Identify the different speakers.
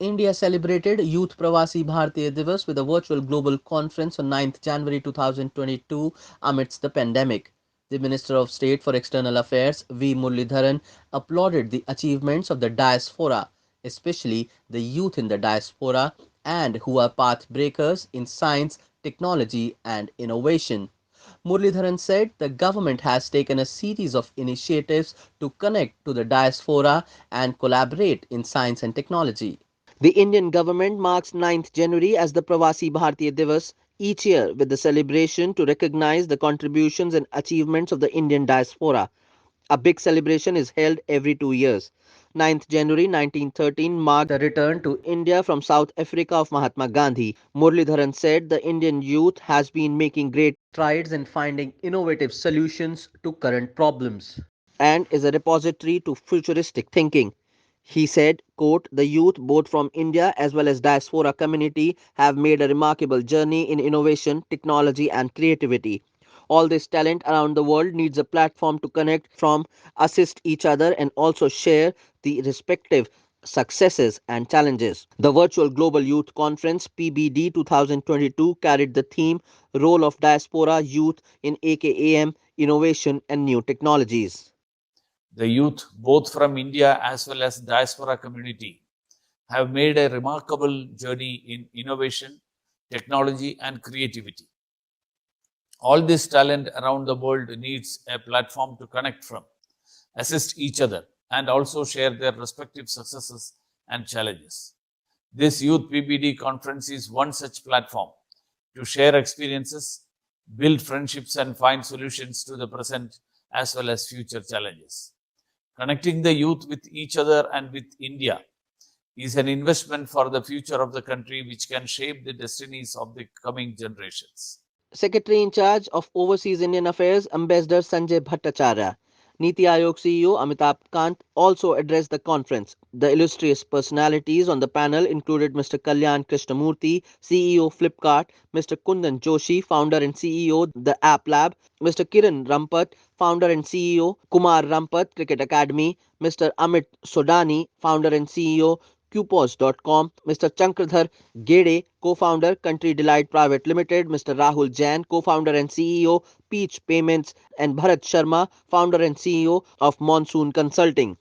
Speaker 1: India celebrated Youth Pravasi Bharatiya Divas with a virtual global conference on 9th January 2022 amidst the pandemic. The Minister of State for External Affairs, V. Muralidharan, applauded the achievements of the diaspora, especially the youth in the diaspora and who are path breakers in science, technology and innovation. Muralidharan said the government has taken a series of initiatives to connect to the diaspora and collaborate in science and technology. The Indian government marks 9th January as the Pravasi Bharatiya Divas each year with the celebration to recognize the contributions and achievements of the Indian diaspora. A big celebration is held every 2 years. 9th January 1913 marked the return to India from South Africa of Mahatma Gandhi. Muralidharan said the Indian youth has been making great strides in finding innovative solutions to current problems and is a repository to futuristic thinking. He said, quote, the youth both from India as well as diaspora community have made a remarkable journey in innovation, technology and creativity. All this talent around the world needs a platform to connect from, assist each other and also share the respective successes and challenges. The Virtual Global Youth Conference PBD 2022 carried the theme Role of Diaspora Youth in AKAM Innovation and New Technologies.
Speaker 2: The youth, both from India as well as diaspora community, have made a remarkable journey in innovation, technology, and creativity. All this talent around the world needs a platform to connect from, assist each other, and also share their respective successes and challenges. This Youth PBD conference is one such platform to share experiences, build friendships, and find solutions to the present as well as future challenges. Connecting the youth with each other and with India is an investment for the future of the country which can shape the destinies of the coming generations.
Speaker 1: Secretary in charge of Overseas Indian Affairs, Ambassador Sanjay Bhattacharya. Niti Aayog CEO Amitabh Kant also addressed the conference. The illustrious personalities on the panel included Mr. Kalyan Krishnamurthy, CEO Flipkart, Mr. Kundan Joshi, founder and CEO The App Lab, Mr. Kiran Rampat, founder and CEO Kumar Rampat Cricket Academy, Mr. Amit Sodani, founder and CEO Qpos.com, Mr. Chankradhar Gede, co-founder Country Delight Private Limited, Mr. Rahul Jain, co-founder and CEO Peach Payments, and Bharat Sharma, founder and CEO of Monsoon Consulting.